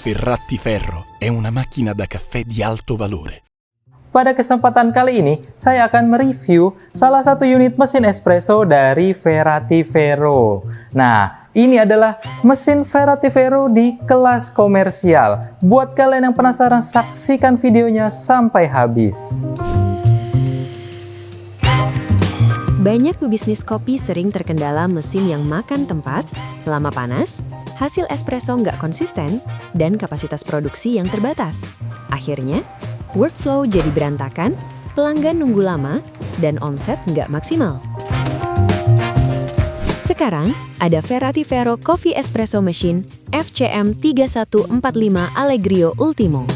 Ferratiferro è una macchina da caffè di alto valore. Pada kesempatan kali ini, saya akan mereview salah satu unit mesin espresso dari Ferratiferro. Nah, ini adalah mesin Ferratiferro di kelas komersial. Buat kalian yang penasaran, saksikan videonya sampai habis. Banyak pebisnis kopi sering terkendala mesin yang makan tempat, lama panas, hasil espresso nggak konsisten, dan kapasitas produksi yang terbatas. Akhirnya, workflow jadi berantakan, pelanggan nunggu lama, dan omset nggak maksimal. Sekarang, ada Ferratiferro Coffee Espresso Machine FCM 3145 Allegrio Ultimo.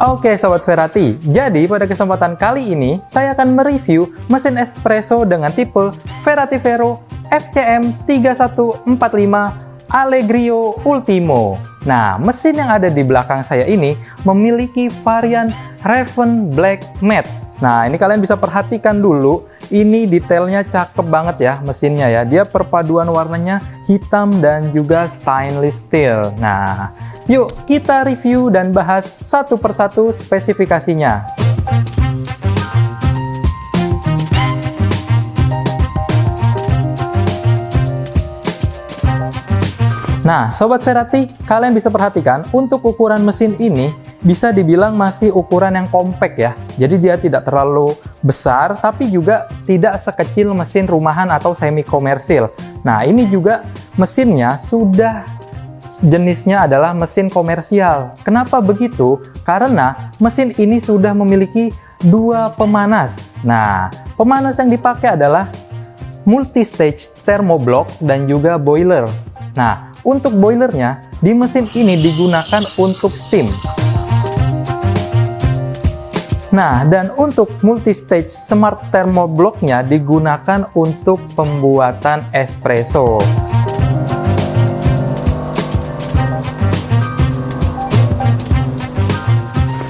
Oke Sobat Ferrati, jadi pada kesempatan kali ini saya akan mereview mesin espresso dengan tipe Ferratiferro FCM 3145 Allegrio Ultimo. Nah, mesin yang ada di belakang saya ini memiliki varian Raven Black Matte. Nah, ini kalian bisa perhatikan dulu, ini detailnya cakep banget ya mesinnya ya. Dia perpaduan warnanya hitam dan juga stainless steel. Nah, yuk kita review dan bahas satu persatu spesifikasinya. Nah, Sobat Ferrati, kalian bisa perhatikan untuk ukuran mesin ini bisa dibilang masih ukuran yang compact ya. Jadi dia tidak terlalu besar, tapi juga tidak sekecil mesin rumahan atau semi komersil. Nah, ini juga mesinnya sudah jenisnya adalah mesin komersial. Kenapa begitu? Karena mesin ini sudah memiliki dua pemanas. Nah, pemanas yang dipakai adalah multi-stage thermoblock dan juga boiler. Nah, untuk boilernya di mesin ini digunakan untuk steam. Nah, dan untuk multi-stage smart thermoblocknya digunakan untuk pembuatan espresso.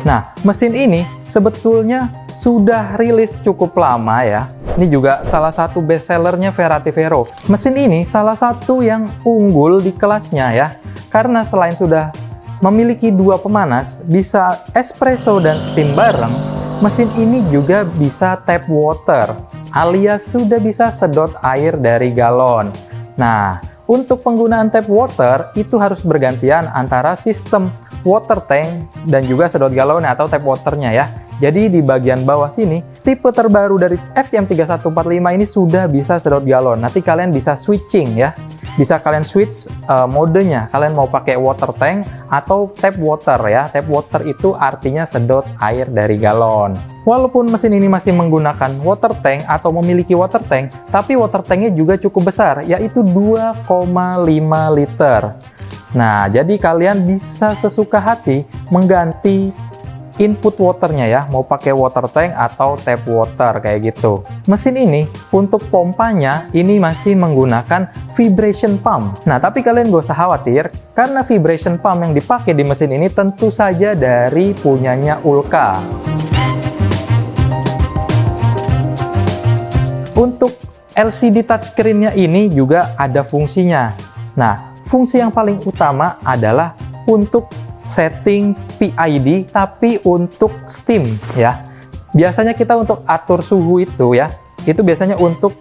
Nah, mesin ini sebetulnya sudah rilis cukup lama ya. Ini juga salah satu best sellernya Ferratiferro. Mesin ini salah satu yang unggul di kelasnya ya. Karena selain sudah memiliki dua pemanas, bisa espresso dan steam bareng, mesin ini juga bisa tap water, alias sudah bisa sedot air dari galon. Nah, untuk penggunaan tap water itu harus bergantian antara sistem water tank dan juga sedot galon atau tap waternya ya. Jadi di bagian bawah sini, tipe terbaru dari FCM 3145 ini sudah bisa sedot galon. Nanti kalian bisa switching ya. Bisa kalian switch modenya. Kalian mau pakai water tank atau tap water ya. Tap water itu artinya sedot air dari galon. Walaupun mesin ini masih menggunakan water tank atau memiliki water tank, tapi water tanknya juga cukup besar, yaitu 2,5 liter. Nah, jadi kalian bisa sesuka hati mengganti input waternya ya, mau pakai water tank atau tap water kayak gitu. Mesin ini untuk pompanya ini masih menggunakan vibration pump. Nah, tapi kalian gak usah khawatir karena vibration pump yang dipakai di mesin ini tentu saja dari punyanya Ulka. Untuk LCD touchscreen-nya ini juga ada fungsinya. Nah, fungsi yang paling utama adalah untuk setting PID tapi untuk steam ya. Biasanya kita untuk atur suhu itu ya, itu biasanya untuk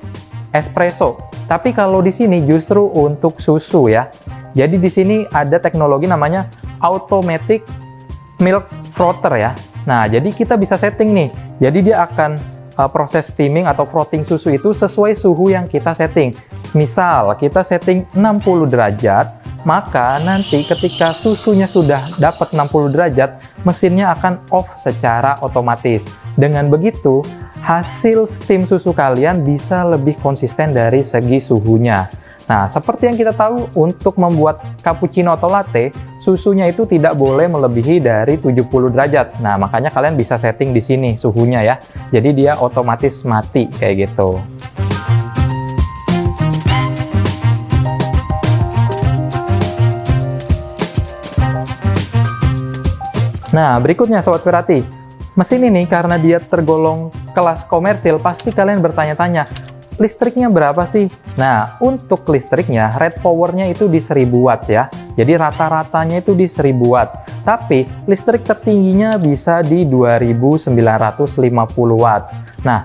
espresso. Tapi kalau di sini justru untuk susu ya. Jadi di sini ada teknologi namanya automatic milk frother ya. Nah, jadi kita bisa setting nih. Jadi dia akan proses steaming atau frothing susu itu sesuai suhu yang kita setting. Misal kita setting 60 derajat, maka nanti ketika susunya sudah dapat 60 derajat, mesinnya akan off secara otomatis. Dengan begitu, hasil steam susu kalian bisa lebih konsisten dari segi suhunya. Nah, seperti yang kita tahu, untuk membuat cappuccino atau latte, susunya itu tidak boleh melebihi dari 70 derajat. Nah, makanya kalian bisa setting di sini suhunya ya. Jadi dia otomatis mati kayak gitu. Nah, berikutnya Sobat Ferrati. Mesin ini karena dia tergolong kelas komersil, pasti kalian bertanya-tanya, listriknya berapa sih? Nah, untuk listriknya, rate powernya itu di 1000 watt ya. Jadi rata-ratanya itu di 1000 watt. Tapi listrik tertingginya bisa di 2950 watt. Nah,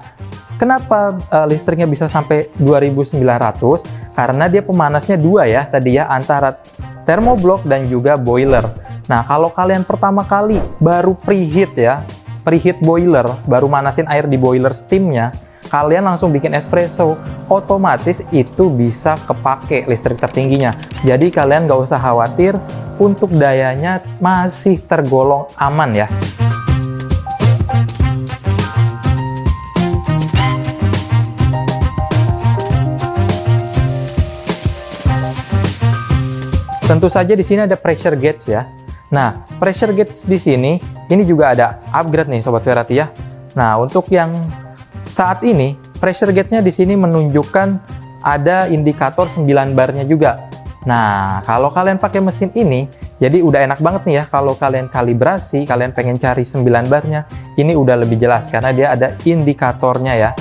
kenapa listriknya bisa sampai 2900? Karena dia pemanasnya dua ya tadi ya, antara thermoblok dan juga boiler. Nah, kalau kalian pertama kali baru preheat ya, preheat boiler, baru manasin air di boiler steamnya, kalian langsung bikin espresso, otomatis itu bisa kepake listrik tertingginya. Jadi kalian nggak usah khawatir, untuk dayanya masih tergolong aman ya. Tentu saja di sini ada pressure gauge ya. Nah, pressure gauge di sini, ini juga ada upgrade nih Sobat Ferrati ya. Nah, untuk yang saat ini, pressure gauge-nya di sini menunjukkan ada indikator 9 barnya juga. Nah, kalau kalian pakai mesin ini, jadi udah enak banget nih ya. Kalau kalian kalibrasi, kalian pengen cari 9 barnya, ini udah lebih jelas karena dia ada indikatornya ya.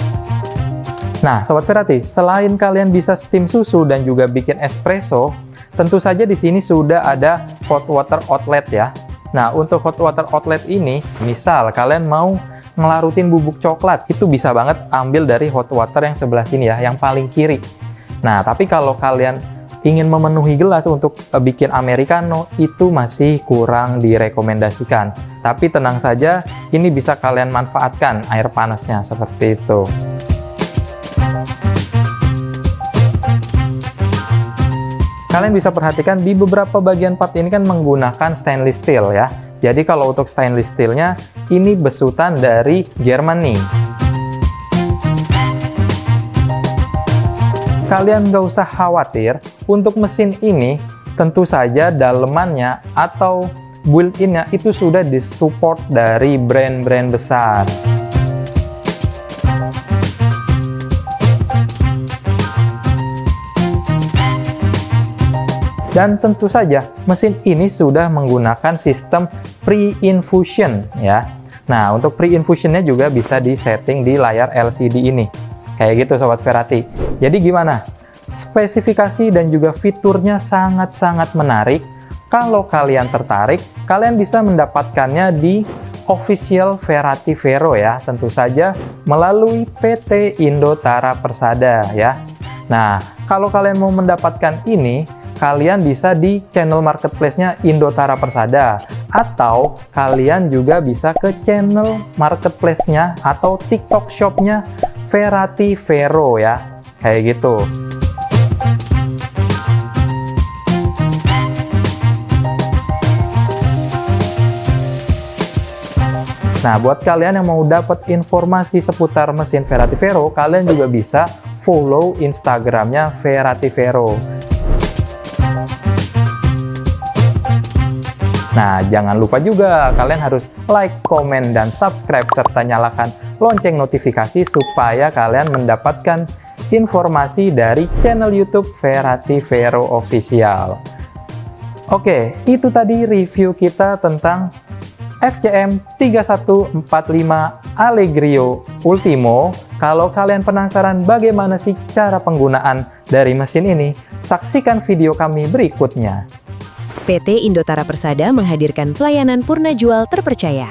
Nah, Sobat Ferrati, selain kalian bisa steam susu dan juga bikin espresso, tentu saja di sini sudah ada hot water outlet ya. Nah, untuk hot water outlet ini, misal kalian mau ngelarutin bubuk coklat, itu bisa banget ambil dari hot water yang sebelah sini ya, yang paling kiri. Nah, tapi kalau kalian ingin memenuhi gelas untuk bikin americano, itu masih kurang direkomendasikan. Tapi tenang saja, ini bisa kalian manfaatkan air panasnya seperti itu. Kalian bisa perhatikan di beberapa bagian part ini kan menggunakan stainless steel ya. Jadi kalau untuk stainless steelnya, ini besutan dari Germany. Kalian nggak usah khawatir, untuk mesin ini tentu saja dalemannya atau built-in-nya itu sudah disupport dari brand-brand besar. Dan tentu saja mesin ini sudah menggunakan sistem pre-infusion ya. Nah, untuk pre-infusionnya juga bisa disetting di layar LCD ini. Kayak gitu Sobat Ferrati. Jadi gimana? Spesifikasi dan juga fiturnya sangat-sangat menarik. Kalau kalian tertarik, kalian bisa mendapatkannya di official Ferrati Vero ya. Tentu saja melalui PT Indotara Persada ya. Nah, kalau kalian mau mendapatkan ini, kalian bisa di channel marketplace-nya Indotara Persada, atau kalian juga bisa ke channel marketplace-nya atau TikTok shop-nya Ferrati Vero ya, kayak gitu. Nah, buat kalian yang mau dapat informasi seputar mesin Ferrati Vero, kalian juga bisa follow Instagramnya Ferrati Vero. Nah, jangan lupa juga kalian harus like, komen, dan subscribe, serta nyalakan lonceng notifikasi supaya kalian mendapatkan informasi dari channel YouTube Ferrati Vero Official. Oke, itu tadi review kita tentang FCM 3145 Allegrio Ultimo. Kalau kalian penasaran bagaimana sih cara penggunaan dari mesin ini, saksikan video kami berikutnya. PT Indotara Persada menghadirkan pelayanan purna jual terpercaya.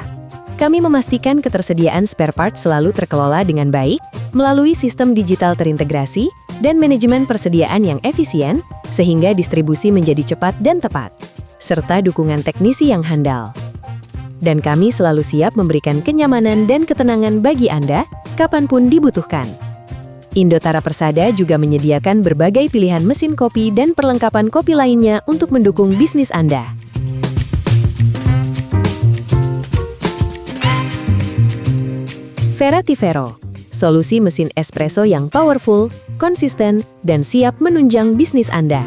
Kami memastikan ketersediaan spare part selalu terkelola dengan baik melalui sistem digital terintegrasi dan manajemen persediaan yang efisien sehingga distribusi menjadi cepat dan tepat, serta dukungan teknisi yang handal. Dan kami selalu siap memberikan kenyamanan dan ketenangan bagi Anda kapanpun dibutuhkan. Indotara Persada juga menyediakan berbagai pilihan mesin kopi dan perlengkapan kopi lainnya untuk mendukung bisnis Anda. Ferrati Vero, solusi mesin espresso yang powerful, konsisten, dan siap menunjang bisnis Anda.